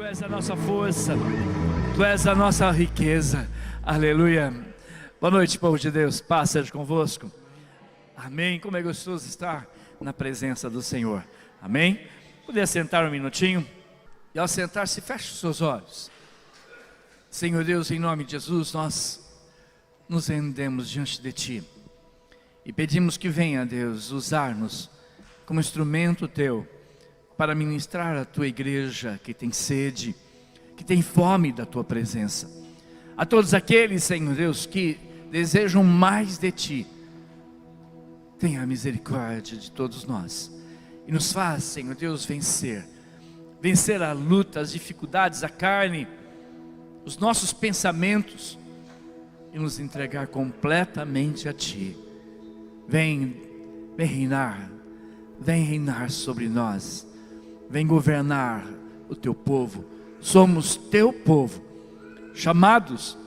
és a nossa força, Tu és a nossa riqueza, aleluia. Boa noite, povo de Deus, paz seja convosco, amém. Como é gostoso estar na presença do Senhor, amém. Poder sentar um minutinho, e ao sentar-se, feche os seus olhos. Senhor Deus, em nome de Jesus, nós nos rendemos diante de Ti, e pedimos que venha, Deus, usar-nos como instrumento Teu, para ministrar a Tua igreja que tem sede, que tem fome da Tua presença. A todos aqueles, Senhor Deus, que desejam mais de Ti, tenha misericórdia de todos nós, e nos faz, Senhor Deus, vencer a luta, as dificuldades, a carne, os nossos pensamentos, e nos entregar completamente a Ti. Vem reinar sobre nós, vem governar o Teu povo. Somos Teu povo, chamados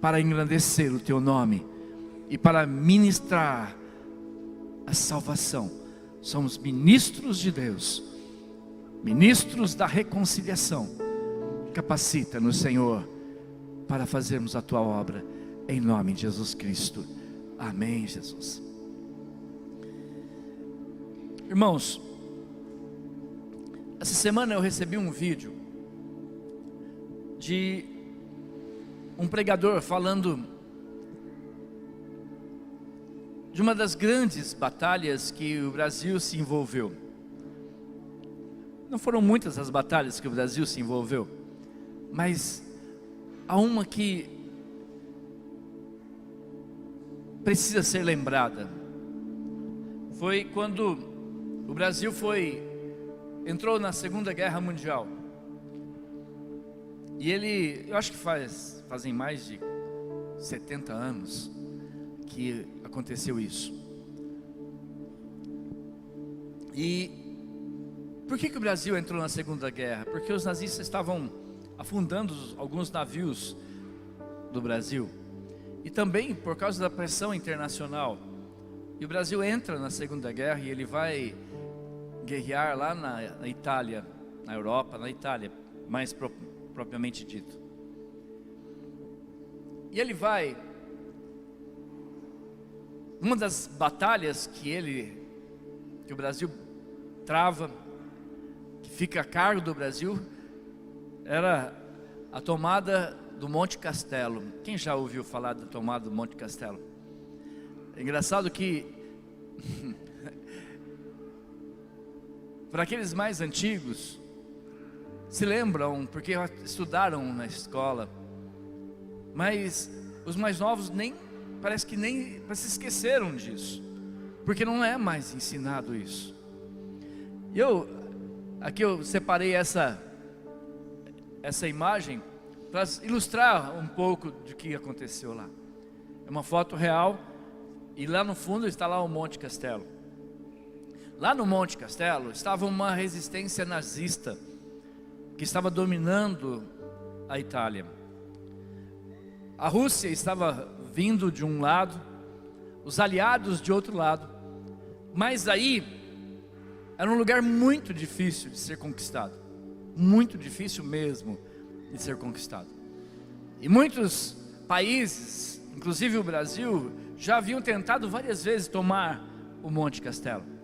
para engrandecer o Teu nome e para ministrar a salvação. Somos ministros de Deus, ministros da reconciliação. Capacita-nos, Senhor, para fazermos a Tua obra, em nome de Jesus Cristo, amém. Jesus. Irmãos, essa semana eu recebi um vídeo de um pregador falando de uma das grandes batalhas que o Brasil se envolveu. Não foram muitas as batalhas que o Brasil se envolveu, mas há uma que precisa ser lembrada. Foi quando o Brasil entrou na Segunda Guerra Mundial. E eu acho que fazem mais de 70 anos que aconteceu isso. E por que o Brasil entrou na Segunda Guerra? Porque os nazistas estavam afundando alguns navios do Brasil. E também por causa da pressão internacional. E o Brasil entra na Segunda Guerra e ele vai guerrear lá na Itália, na Europa, na Itália, mais propriamente dito. E ele vai, uma das batalhas que o Brasil trava, que fica a cargo do Brasil, era a tomada do Monte Castelo. Quem já ouviu falar da tomada do Monte Castelo? É engraçado que para aqueles mais antigos, se lembram, porque estudaram na escola, mas os mais novos parece que se esqueceram disso, porque não é mais ensinado isso. Aqui eu separei essa imagem para ilustrar um pouco do que aconteceu lá. É uma foto real, e lá no fundo está lá o Monte Castelo. Lá no Monte Castelo estava uma resistência nazista que estava dominando a Itália. A Rússia estava vindo de um lado, os aliados de outro lado, mas aí era um lugar muito difícil de ser conquistado, muito difícil mesmo de ser conquistado. E muitos países, inclusive o Brasil, já haviam tentado várias vezes tomar o Monte Castelo.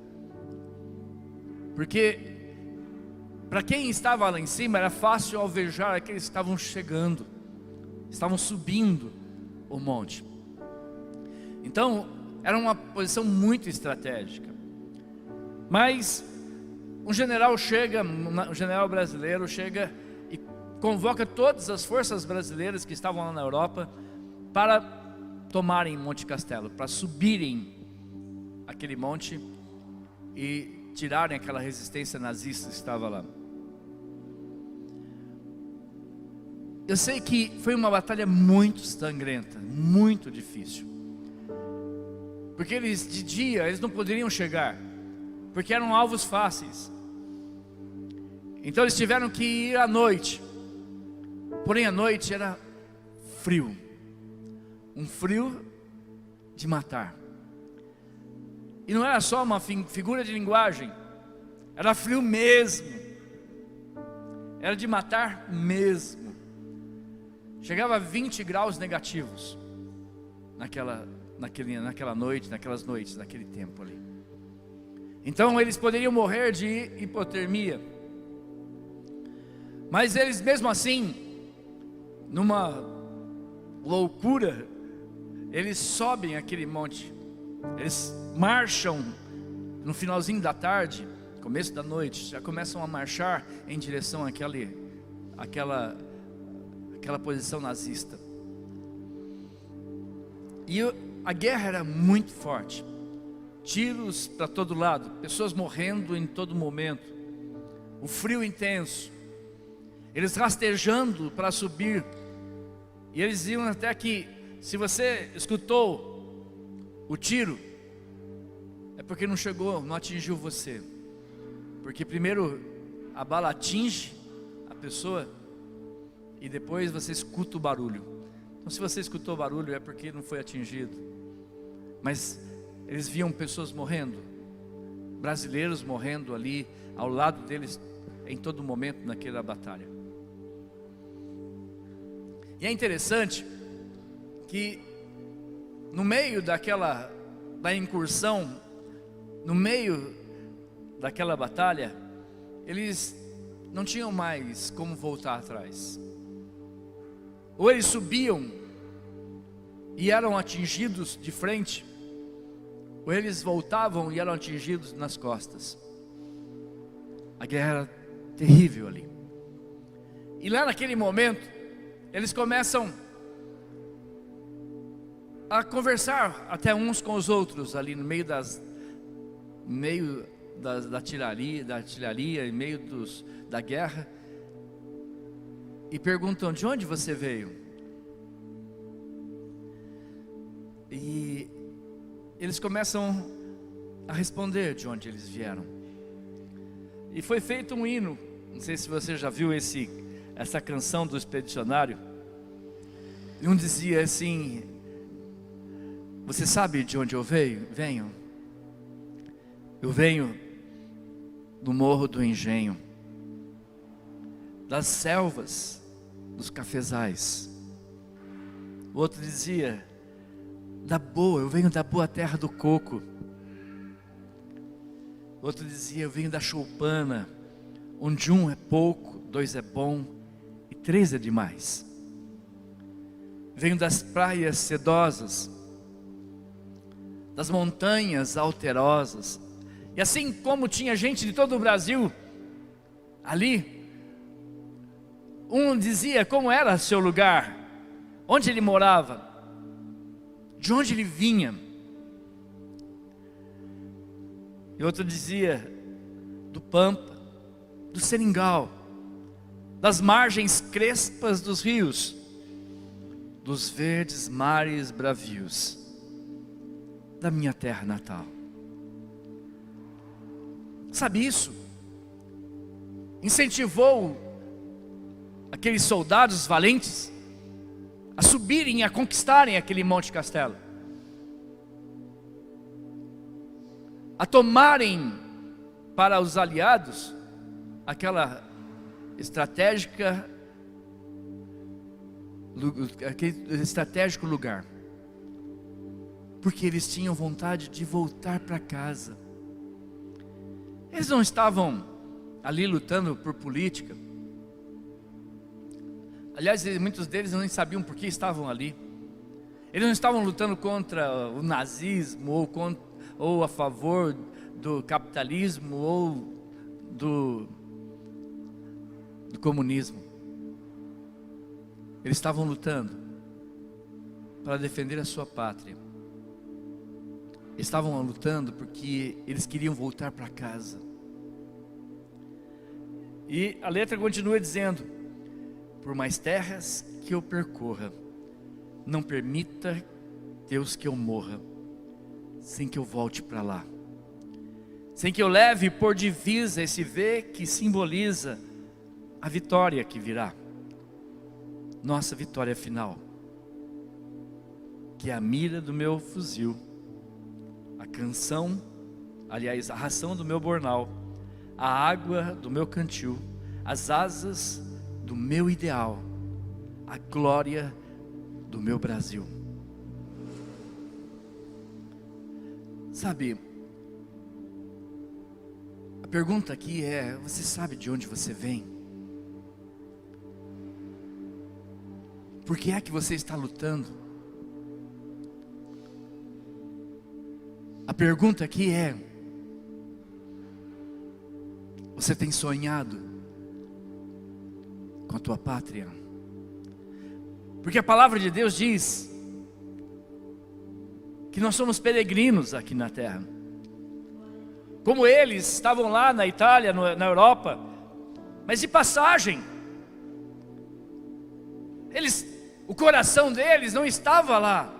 Porque para quem estava lá em cima era fácil alvejar aqueles que estavam chegando, estavam subindo o monte. Então era uma posição muito estratégica. Mas um general brasileiro chega e convoca todas as forças brasileiras que estavam lá na Europa para tomarem Monte Castelo, para subirem aquele monte e tirarem aquela resistência nazista que estava lá. Eu sei que foi uma batalha muito sangrenta, muito difícil, porque de dia eles não poderiam chegar, porque eram alvos fáceis. Então eles tiveram que ir à noite. Porém à noite era frio, um frio de matar. E não era só uma figura de linguagem, era frio mesmo. era de matar mesmo. Chegava a 20 graus negativos naquela noite, naquelas noites, naquele tempo ali. Então eles poderiam morrer de hipotermia. Mas eles mesmo assim, numa loucura, eles sobem aquele monte. Eles marcham no finalzinho da tarde, começo da noite, já começam a marchar em direção àquela posição nazista. E a guerra era muito forte. Tiros para todo lado, pessoas morrendo em todo momento, o frio intenso, eles rastejando para subir, e eles iam até que, se você escutou o tiro, é porque não chegou, não atingiu você, porque primeiro a bala atinge a pessoa, e depois você escuta o barulho. Então se você escutou o barulho é porque não foi atingido, mas eles viam pessoas morrendo, brasileiros morrendo ali ao lado deles em todo momento naquela batalha. E é interessante que no meio da incursão, no meio daquela batalha, eles não tinham mais como voltar atrás. Ou eles subiam e eram atingidos de frente, ou eles voltavam e eram atingidos nas costas. A guerra era terrível ali. E lá naquele momento, eles começam a conversar até uns com os outros ali no meio da artilharia, em meio da guerra, e perguntam: de onde você veio? E eles começam a responder de onde eles vieram. E foi feito um hino, não sei se você já viu essa canção do Expedicionário. E um dizia assim: você sabe de onde eu venho? Eu venho do Morro do Engenho, das selvas, dos cafezais. O outro dizia: eu venho da boa terra do coco. O outro dizia: eu venho da choupana, onde 1 é pouco, 2 é bom e 3 é demais. Venho das praias sedosas, das montanhas alterosas. E assim como tinha gente de todo o Brasil ali, um dizia como era seu lugar, onde ele morava, de onde ele vinha. E outro dizia do Pampa, do Seringal, das margens crespas dos rios, dos verdes mares bravios, da minha terra natal. Sabe isso? Incentivou aqueles soldados valentes a subirem e a conquistarem aquele Monte Castelo, a tomarem para os aliados aquele estratégico lugar, porque eles tinham vontade de voltar para casa. Eles não estavam ali lutando por política. Aliás, muitos deles nem sabiam por que estavam ali. Eles não estavam lutando contra o nazismo, ou a favor do capitalismo, ou do comunismo. Eles estavam lutando para defender a sua pátria. Estavam lutando porque eles queriam voltar para casa. E a letra continua dizendo: por mais terras que eu percorra, não permita, Deus, que eu morra sem que eu volte para lá, sem que eu leve por divisa esse V que simboliza a vitória que virá, nossa vitória final, que é a mira do meu fuzil, a canção, aliás, a ração do meu bornal, a água do meu cantil, as asas do meu ideal, a glória do meu Brasil. Sabe, a pergunta aqui é: você sabe de onde você vem? Por que é que você está lutando? A pergunta aqui é: você tem sonhado com a tua pátria? Porque a palavra de Deus diz que nós somos peregrinos aqui na terra. Como eles estavam lá na Itália, na Europa, mas de passagem. O coração deles não estava lá.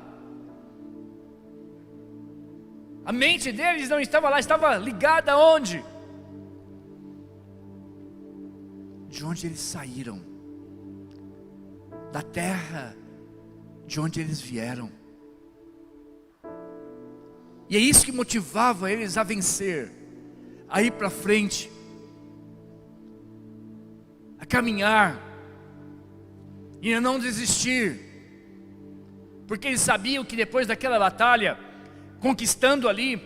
A mente deles não estava lá, estava ligada aonde? De onde eles saíram, da terra de onde eles vieram. E é isso que motivava eles a vencer, a ir para frente, a caminhar e a não desistir, porque eles sabiam que depois daquela batalha, conquistando ali,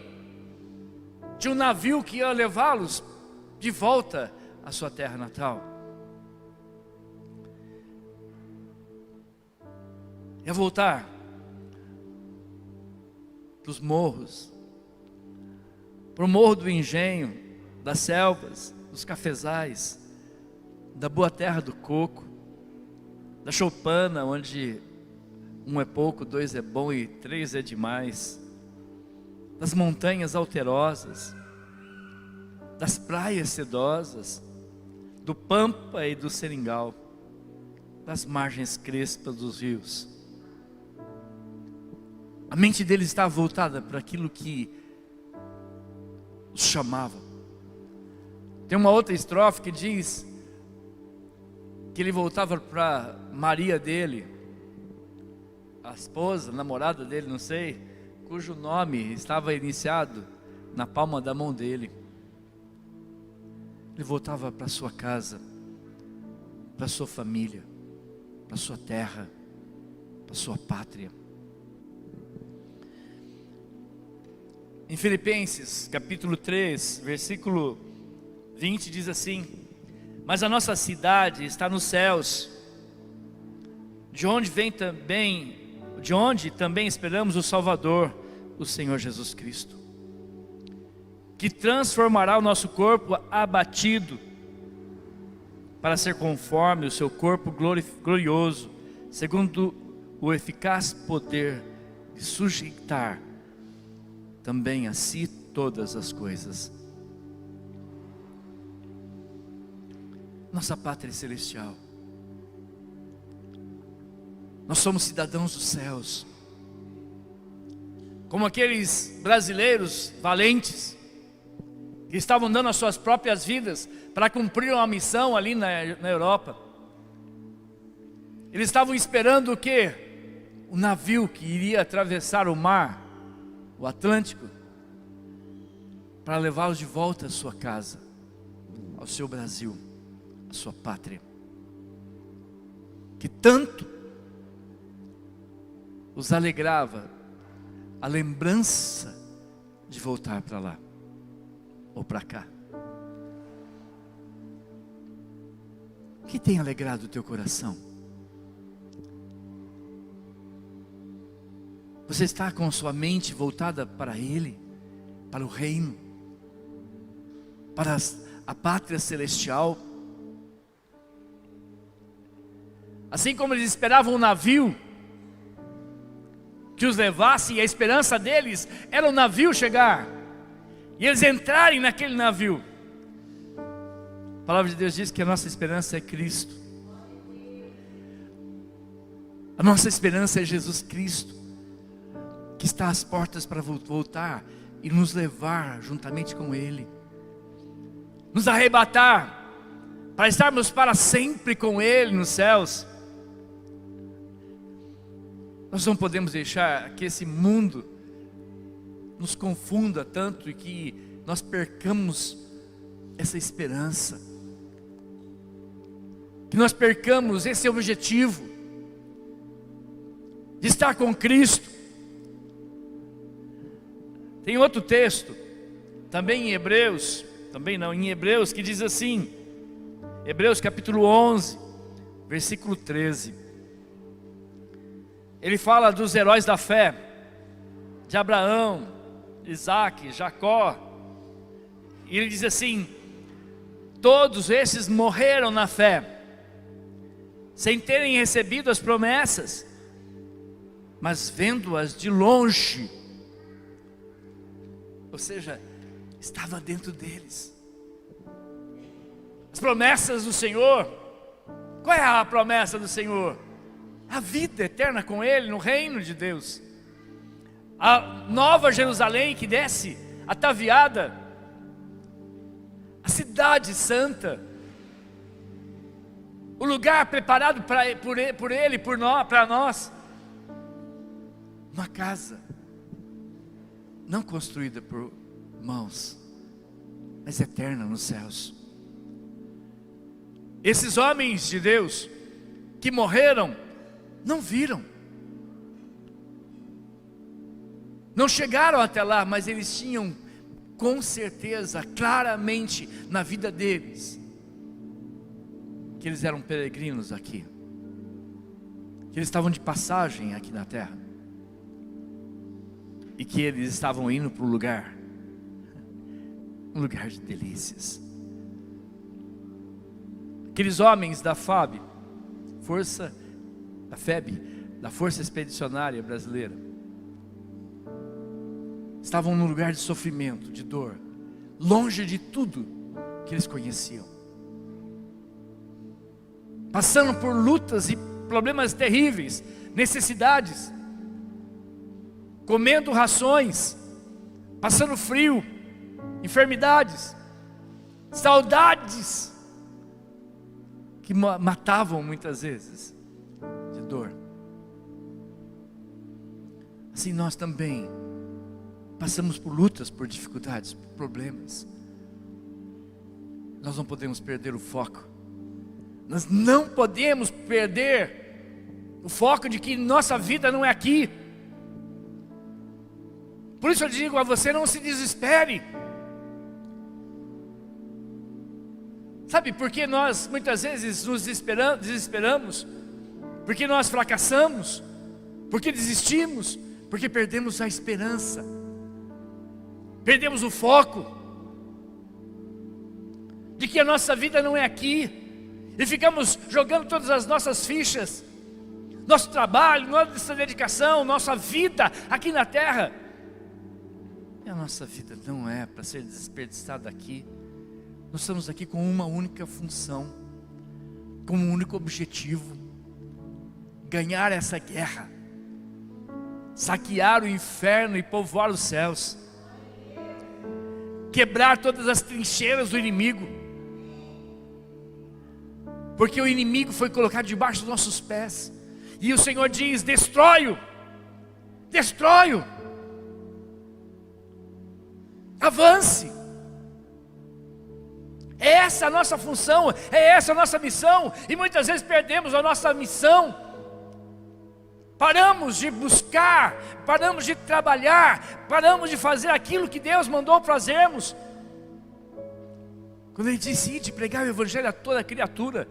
tinha um navio que ia levá-los de volta à sua terra natal. Ia voltar para os morros, para o morro do engenho, das selvas, dos cafezais, da boa terra do coco, da choupana, onde um é pouco, dois é bom e três é demais, das montanhas alterosas, das praias sedosas, do Pampa e do Seringal, das margens crespas dos rios. A mente deles estava voltada para aquilo que os chamava. Tem uma outra estrofe que diz que ele voltava para Maria dele, a esposa, a namorada dele, não sei, cujo nome estava iniciado na palma da mão dele. Ele voltava para sua casa, para sua família, para sua terra, para sua pátria. Em Filipenses capítulo 3, versículo 20 diz assim: mas a nossa cidade está nos céus, de onde também esperamos o Salvador, o Senhor Jesus Cristo, que transformará o nosso corpo abatido, para ser conforme o seu corpo glorioso, segundo o eficaz poder de sujeitar também a si todas as coisas. Nossa pátria celestial, nós somos cidadãos dos céus, como aqueles brasileiros valentes, que estavam dando as suas próprias vidas, para cumprir uma missão ali na Europa. Eles estavam esperando o quê? O navio que iria atravessar o mar, o Atlântico, para levá-los de volta à sua casa, ao seu Brasil, à sua pátria, que tanto os alegrava a lembrança de voltar para lá, ou para cá. O que tem alegrado o teu coração? Você está com sua mente voltada para Ele, para o reino, para a pátria celestial? Assim como eles esperavam um navio que os levasse, e a esperança deles era o navio chegar, e eles entrarem naquele navio. A palavra de Deus diz que a nossa esperança é Cristo. A nossa esperança é Jesus Cristo, que está às portas para voltar e nos levar juntamente com Ele, nos arrebatar, para estarmos para sempre com Ele nos céus. Nós não podemos deixar que esse mundo nos confunda tanto e que nós percamos essa esperança. que nós percamos esse objetivo de estar com Cristo. Tem outro texto, também em Hebreus, em Hebreus, que diz assim, Hebreus capítulo 11, versículo 13. Ele fala dos heróis da fé, de Abraão, Isaac, Jacó. E ele diz assim: todos esses morreram na fé, sem terem recebido as promessas, mas vendo-as de longe. Ou seja, estava dentro deles as promessas do Senhor. Qual é a promessa do Senhor? A vida eterna com Ele no reino de Deus, a nova Jerusalém que desce ataviada, a cidade santa, o lugar preparado por Ele, para nós, uma casa não construída por mãos, mas eterna nos céus. Esses homens de Deus que morreram, não viram, não chegaram até lá, mas eles tinham com certeza, claramente na vida deles, que eles eram peregrinos aqui, que eles estavam de passagem aqui na terra, e que eles estavam indo para um lugar de delícias. Aqueles homens da FAB, da Força Expedicionária Brasileira, estavam num lugar de sofrimento, de dor, longe de tudo que eles conheciam, passando por lutas e problemas terríveis, necessidades, comendo rações, passando frio, enfermidades, saudades que matavam muitas vezes de dor. Assim nós também passamos por lutas, por dificuldades, por problemas. Nós não podemos perder o foco. Nós não podemos perder o foco de que nossa vida não é aqui. Por isso eu digo a você, não se desespere. Sabe por que nós muitas vezes nos desesperamos? Porque nós fracassamos? Porque desistimos? Porque perdemos a esperança, perdemos o foco de que a nossa vida não é aqui, e ficamos jogando todas as nossas fichas, nosso trabalho, nossa dedicação, nossa vida aqui na terra. E a nossa vida não é para ser desperdiçada aqui. Nós estamos aqui com uma única função, com um único objetivo: ganhar essa guerra, saquear o inferno e povoar os céus, quebrar todas as trincheiras do inimigo, porque o inimigo foi colocado debaixo dos nossos pés, e o Senhor diz: destrói-o, destrói-o, avance. É essa a nossa função, é essa a nossa missão, e muitas vezes perdemos a nossa missão, paramos de buscar, paramos de trabalhar, paramos de fazer aquilo que Deus mandou fazermos. Quando Ele disse: ide pregar o Evangelho a toda criatura,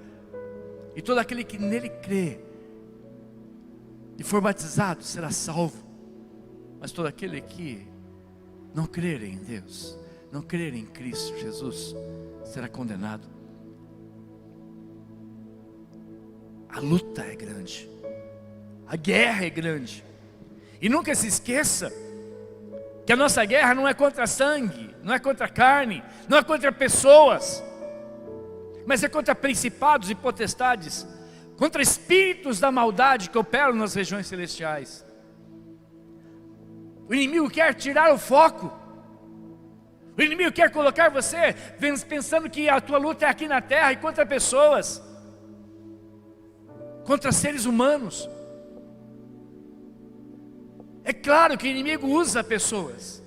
e todo aquele que nele crê e for batizado será salvo, mas todo aquele que não crer em Deus, não crer em Cristo Jesus, será condenado. A luta é grande, a guerra é grande, e nunca se esqueça que a nossa guerra não é contra sangue, não é contra carne, não é contra pessoas, mas é contra principados e potestades, contra espíritos da maldade que operam nas regiões celestiais. O inimigo quer tirar o foco, o inimigo quer colocar você pensando que a tua luta é aqui na terra e contra pessoas, contra seres humanos. É claro que o inimigo usa pessoas,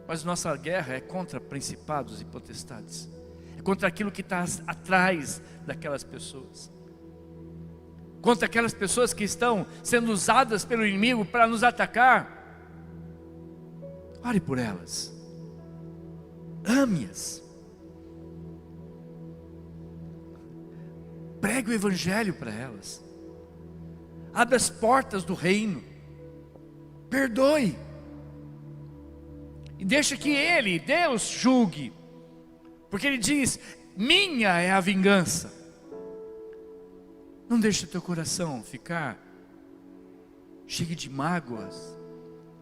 mas nossa guerra é contra principados e potestades, é contra aquilo que está atrás daquelas pessoas, contra aquelas pessoas que estão sendo usadas pelo inimigo para nos atacar. Ore por elas, ame-as, pregue o evangelho para elas, abra as portas do reino, perdoe, e deixa que Ele, Deus, julgue, porque Ele diz: minha é a vingança. Não deixe o teu coração ficar cheio de mágoas,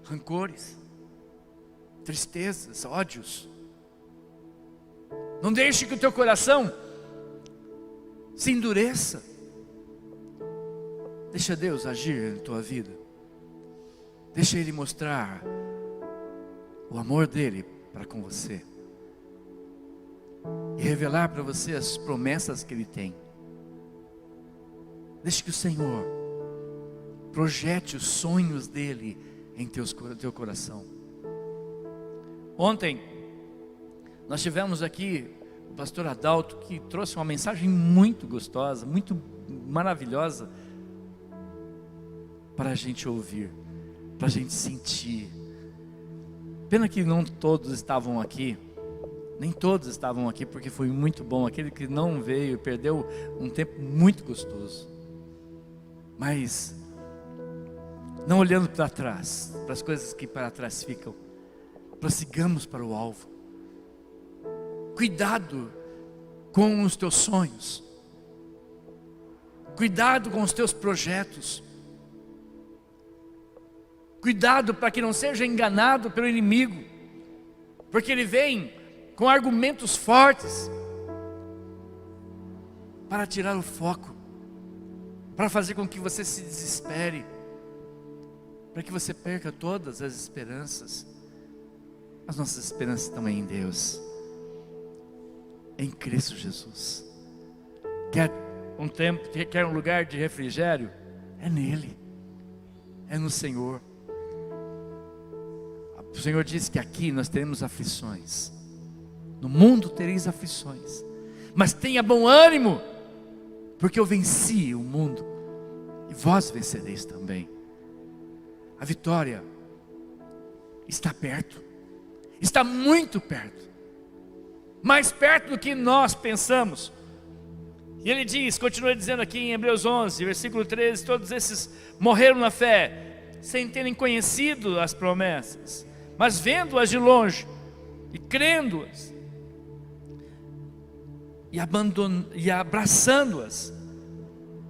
rancores, tristezas, ódios. Não deixe que o teu coração se endureça. Deixa Deus agir na tua vida. Deixa Ele mostrar o amor dEle para com você, e revelar para você as promessas que Ele tem. Deixe que o Senhor projete os sonhos dEle em teu coração. Ontem nós tivemos aqui o pastor Adalto, que trouxe uma mensagem muito gostosa, muito maravilhosa, para a gente ouvir, para a gente sentir. Pena que não todos estavam aqui, nem todos estavam aqui, porque foi muito bom. Aquele que não veio perdeu um tempo muito gostoso. Mas não olhando para trás, para as coisas que para trás ficam, prossigamos para o alvo. Cuidado com os teus sonhos, cuidado com os teus projetos, cuidado para que não seja enganado pelo inimigo, porque ele vem com argumentos fortes para tirar o foco, para fazer com que você se desespere, para que você perca todas as esperanças. As nossas esperanças estão em Deus, em Cristo Jesus. Quer um tempo, quer um lugar de refrigério? É nele, é no Senhor. O Senhor disse que aqui nós teremos aflições, no mundo tereis aflições, mas tenha bom ânimo, porque eu venci o mundo, e vós vencereis também. A vitória está perto, está muito perto, mais perto do que nós pensamos. E ele diz, continua dizendo aqui em Hebreus 11, versículo 13: todos esses morreram na fé, sem terem conhecido as promessas, mas vendo-as de longe, e crendo-as, e abraçando-as,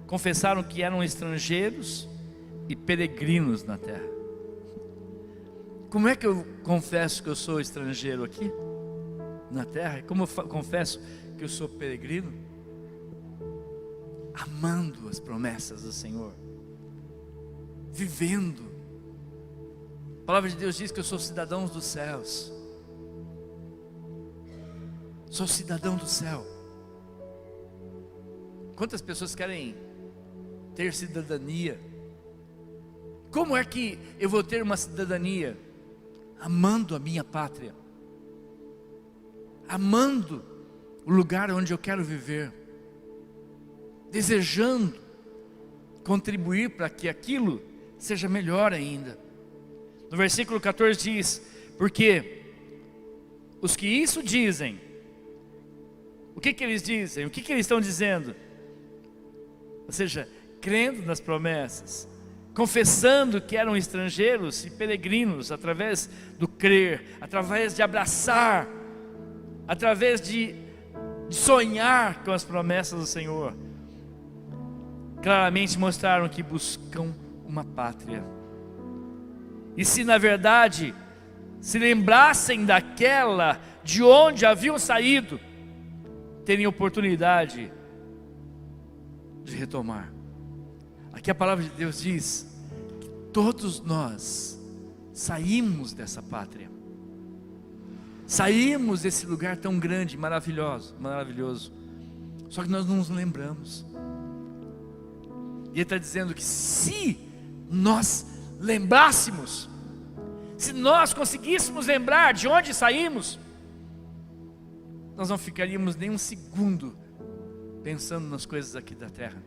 confessaram que eram estrangeiros e peregrinos na terra. Como é que eu confesso que eu sou estrangeiro aqui na terra? Como eu confesso que eu sou peregrino? Amando as promessas do Senhor, vivendo. A palavra de Deus diz que eu sou cidadão dos céus. Sou cidadão do céu. Quantas pessoas querem ter cidadania? Como é que eu vou ter uma cidadania? Amando a minha pátria, amando o lugar onde eu quero viver, desejando contribuir para que aquilo seja melhor ainda. No versículo 14 diz: porque os que isso dizem, o que eles dizem? O que eles estão dizendo? Ou seja, crendo nas promessas, confessando que eram estrangeiros e peregrinos, através do crer, através de abraçar, através de sonhar com as promessas do Senhor, claramente mostraram que buscam uma pátria. E se na verdade se lembrassem daquela de onde haviam saído, teriam oportunidade de retomar. Aqui a palavra de Deus diz que todos nós saímos dessa pátria, saímos desse lugar tão grande, maravilhoso, só que nós não nos lembramos. E ele está dizendo que se nós lembrássemos, se nós conseguíssemos lembrar de onde saímos, nós não ficaríamos nem um segundo pensando nas coisas aqui da terra,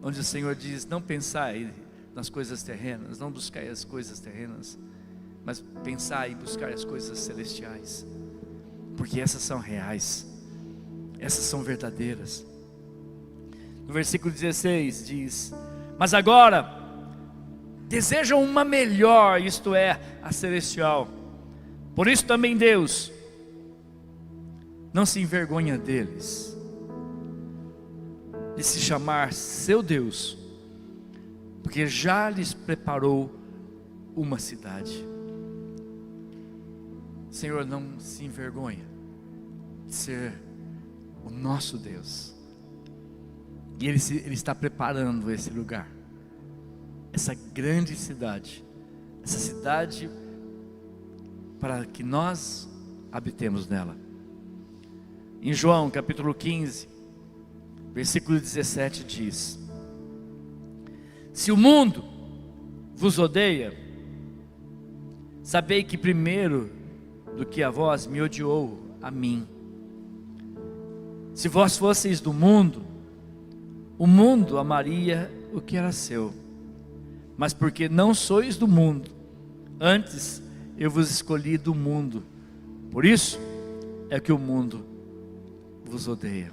onde o Senhor diz: não pensai nas coisas terrenas, não buscai as coisas terrenas, mas pensai e buscar as coisas celestiais, porque essas são reais, essas são verdadeiras. No versículo 16 diz: mas agora desejam uma melhor, isto é, a celestial. Por isso também Deus não se envergonha deles, de se chamar seu Deus, porque já lhes preparou uma cidade. O Senhor não se envergonha de ser o nosso Deus, e Ele está preparando esse lugar, essa grande cidade, essa cidade para que nós habitemos nela. Em João capítulo 15, versículo 17 diz: se o mundo vos odeia, sabei que primeiro do que a vós me odiou a mim. Se vós fosseis do mundo, o mundo amaria o que era seu, mas porque não sois do mundo, antes eu vos escolhi do mundo, por isso é que o mundo vos odeia.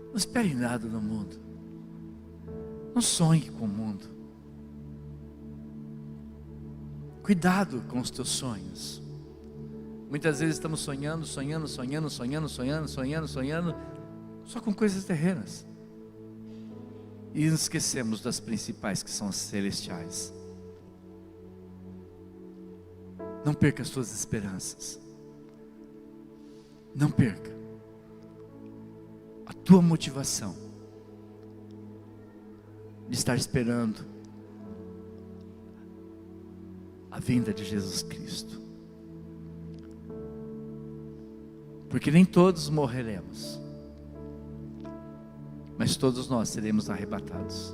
Não espere nada no mundo, não sonhe com o mundo. Cuidado com os teus sonhos. Muitas vezes estamos sonhando, só com coisas terrenas, e nos esquecemos das principais, que são as celestiais. Não perca as suas esperanças, não perca a tua motivação de estar esperando a vinda de Jesus Cristo, porque nem todos morreremos, mas todos nós seremos arrebatados.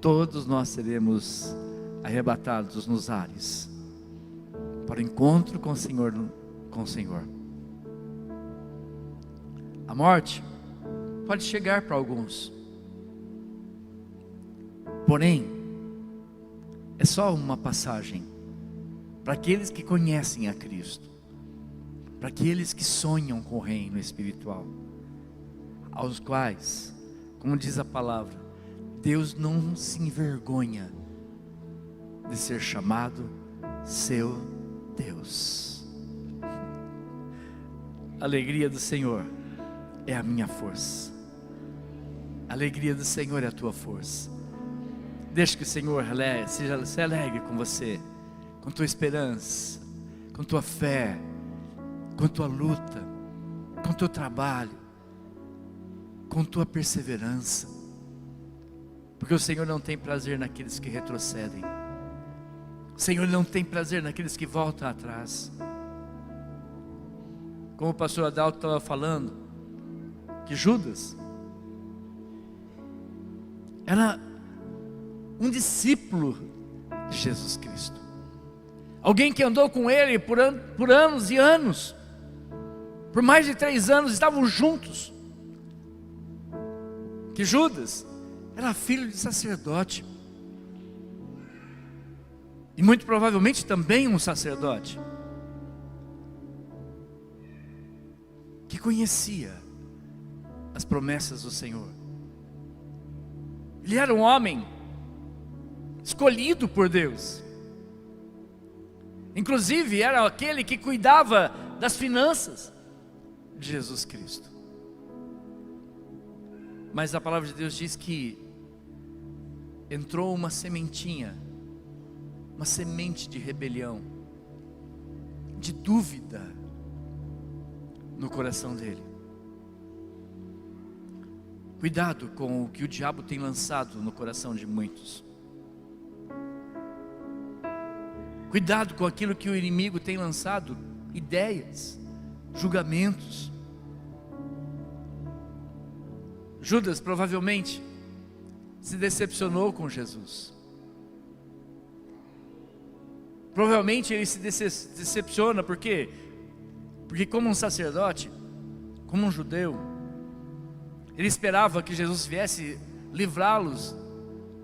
Todos nós seremos arrebatados nos ares, para o encontro com o Senhor, A morte pode chegar para alguns, porém é só uma passagem para aqueles que conhecem a Cristo, para aqueles que sonham com o reino espiritual, aos quais, como diz a palavra, Deus não se envergonha de ser chamado seu Deus. A alegria do Senhor é a minha força, a alegria do Senhor é a tua força. Deixa que o Senhor se alegre com você, com tua esperança, com tua fé, com tua luta, com teu trabalho, com tua perseverança, porque o Senhor não tem prazer naqueles que retrocedem. O Senhor não tem prazer naqueles que voltam atrás. Como o pastor Adalto estava falando, que Judas era um discípulo de Jesus Cristo, alguém que andou com ele por anos e anos, por mais de 3 anos estavam juntos. Que Judas era filho de sacerdote, e muito provavelmente também um sacerdote, que conhecia as promessas do Senhor. Ele era um homem escolhido por Deus, inclusive era aquele que cuidava das finanças de Jesus Cristo. Mas a palavra de Deus diz que entrou uma sementinha, uma semente de rebelião, de dúvida no coração dele. Cuidado com o que o diabo tem lançado no coração de muitos. Cuidado com aquilo que o inimigo tem lançado, ideias, julgamentos. Judas provavelmente se decepcionou com Jesus. Provavelmente ele se decepciona porque Porque como um sacerdote, como um judeu, ele esperava que Jesus viesse livrá-los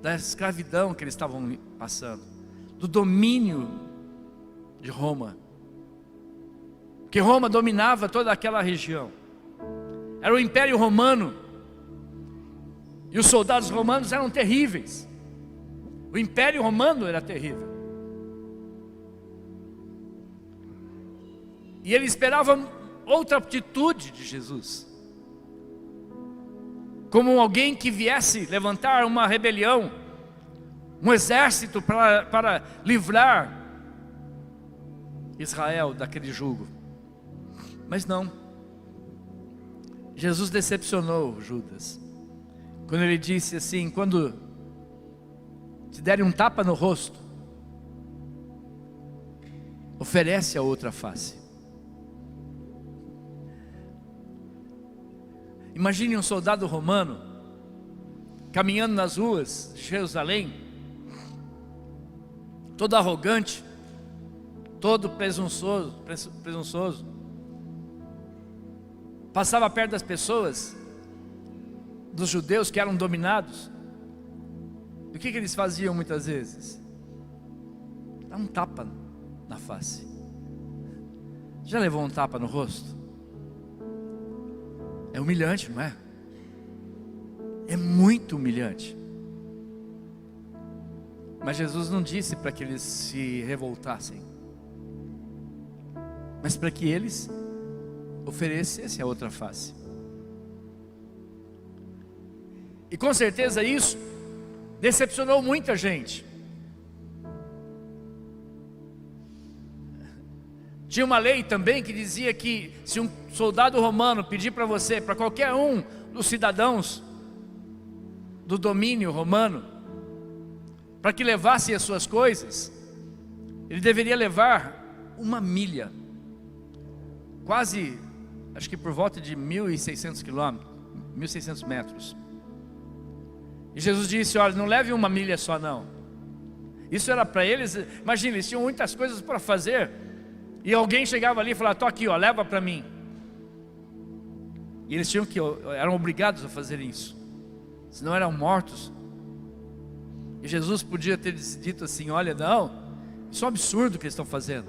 da escravidão que eles estavam passando, do domínio de Roma. Porque Roma dominava toda aquela região. Era o Império Romano. E os soldados romanos eram terríveis. O Império Romano era terrível. E ele esperava outra atitude de Jesus, como alguém que viesse levantar uma rebelião, um exército para livrar Israel daquele jugo. Mas não. Jesus decepcionou Judas, quando ele disse assim: quando te derem um tapa no rosto, oferece a outra face. Imagine um soldado romano caminhando nas ruas de Jerusalém, todo arrogante, todo presunçoso. Passava perto das pessoas, dos judeus que eram dominados. E o que eles faziam muitas vezes? Dá um tapa na face. Já levou um tapa no rosto? É humilhante, não é? É muito humilhante. Mas Jesus não disse para que eles se revoltassem, mas para que eles oferecessem a outra face. E com certeza isso decepcionou muita gente. Tinha uma lei também que dizia que se um soldado romano pedir para você, para qualquer um dos cidadãos do domínio romano, para que levasse as suas coisas, ele deveria levar 1 milha, quase, acho que por volta de 1.600 quilômetros, 1.600 metros. E Jesus disse: olha, não leve 1 milha só não. Isso era para eles, imagina, eles tinham muitas coisas para fazer, e alguém chegava ali e falava: tô aqui, ó, leva para mim. E eles eram obrigados a fazer isso, senão eram mortos. E Jesus podia ter dito assim: olha, não, isso é um absurdo o que eles estão fazendo.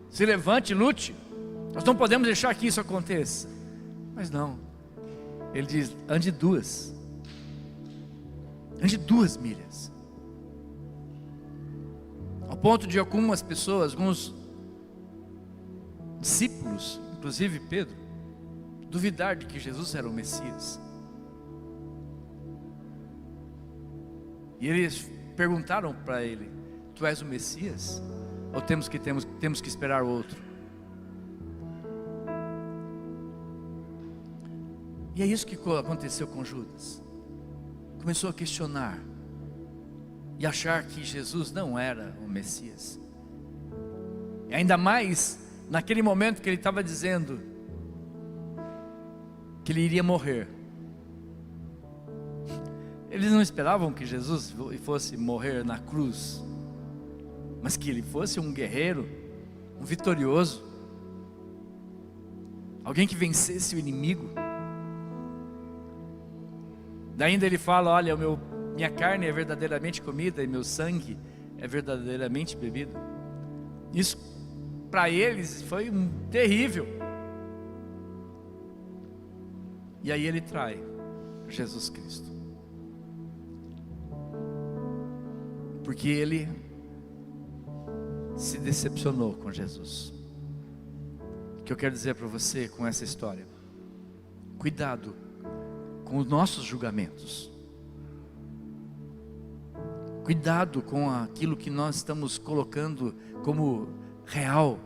Se levante, lute, nós não podemos deixar que isso aconteça. Mas não, ele diz: ande 2 milhas. Ao ponto de algumas pessoas, alguns discípulos, inclusive Pedro, duvidar de que Jesus era o Messias. E eles perguntaram para ele: tu és o Messias? Ou temos que esperar outro? E é isso que aconteceu com Judas. Começou a questionar e achar que Jesus não era o Messias. E ainda mais naquele momento que ele estava dizendo que ele iria morrer. Eles não esperavam que Jesus fosse morrer na cruz, mas que ele fosse um guerreiro, um vitorioso, alguém que vencesse o inimigo. Daí ainda ele fala: olha, minha carne é verdadeiramente comida e meu sangue é verdadeiramente bebido. Isso para eles foi terrível. E aí ele trai Jesus Cristo, porque ele se decepcionou com Jesus. O que eu quero dizer para você com essa história: cuidado com os nossos julgamentos, cuidado com aquilo que nós estamos colocando como real.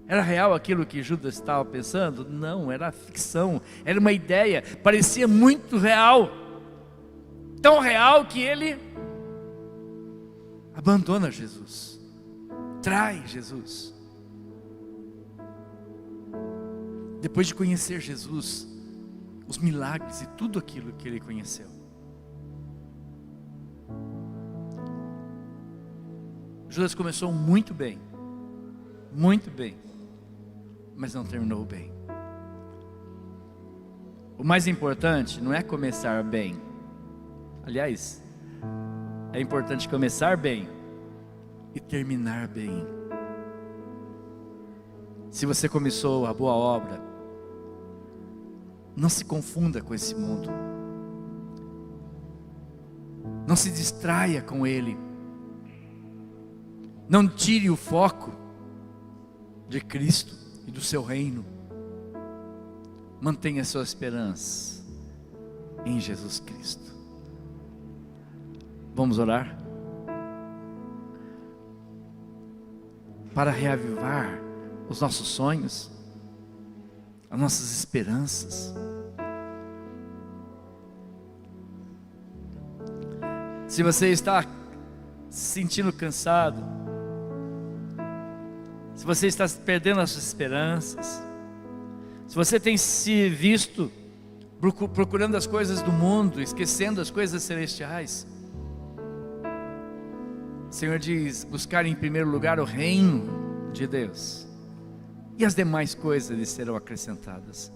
Era real aquilo que Judas estava pensando? Não, era ficção, era uma ideia, parecia muito real, tão real que ele abandona Jesus, trai Jesus. Depois de conhecer Jesus, os milagres e tudo aquilo que ele conheceu, Judas começou muito bem, muito bem, mas não terminou bem. O mais importante não é começar bem. Aliás, é importante começar bem e terminar bem. Se você começou a boa obra, não se confunda com esse mundo. Não se distraia com ele. Não tire o foco de Cristo e do seu reino. Mantenha sua esperança em Jesus Cristo. Vamos orar? Para reavivar os nossos sonhos, as nossas esperanças. Se você está se sentindo cansado, se você está perdendo as suas esperanças, se você tem se visto procurando as coisas do mundo, esquecendo as coisas celestiais, o Senhor diz: buscar em primeiro lugar o reino de Deus, e as demais coisas lhe serão acrescentadas.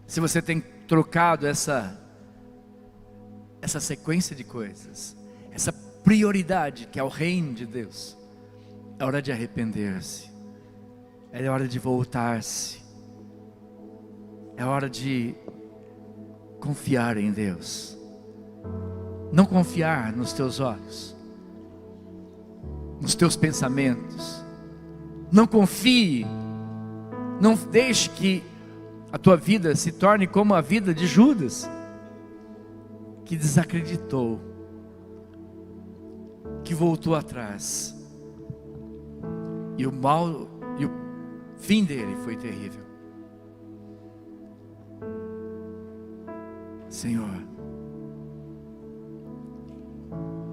Se você tem trocado essa sequência de coisas, essa prioridade que é o reino de Deus, é hora de arrepender-se, é hora de voltar-se, é hora de confiar em Deus. Não confiar nos teus olhos, nos teus pensamentos. Não confie, não deixe que a tua vida se torne como a vida de Judas, que desacreditou, que voltou atrás, e o fim dele foi terrível. Senhor,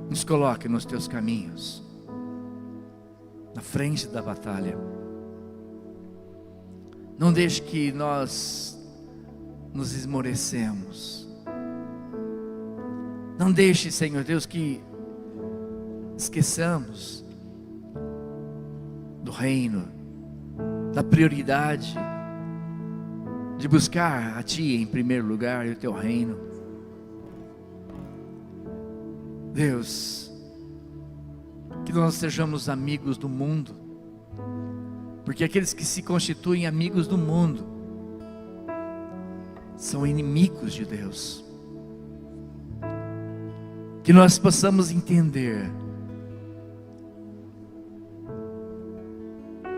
nos coloque nos teus caminhos, na frente da batalha. Não deixe que nós nos esmorecemos. Não deixe, Senhor Deus, que esqueçamos do reino, da prioridade de buscar a Ti em primeiro lugar e o Teu reino. Deus, que nós sejamos amigos do mundo, porque aqueles que se constituem amigos do mundo são inimigos de Deus. Que nós possamos entender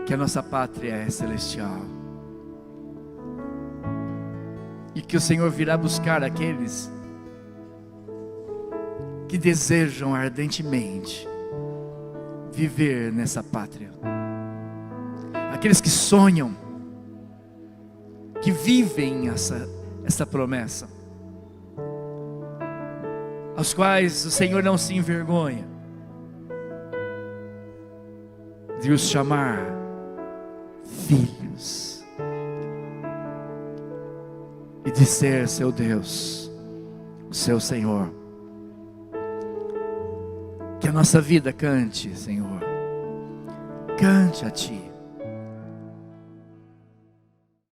que a nossa pátria é celestial, e que o Senhor virá buscar aqueles que desejam ardentemente viver nessa pátria, aqueles que sonham, que vivem essa promessa, aos quais o Senhor não se envergonha de os chamar filhos, e de ser seu Deus, o seu Senhor. Que a nossa vida cante, Senhor, cante a Ti.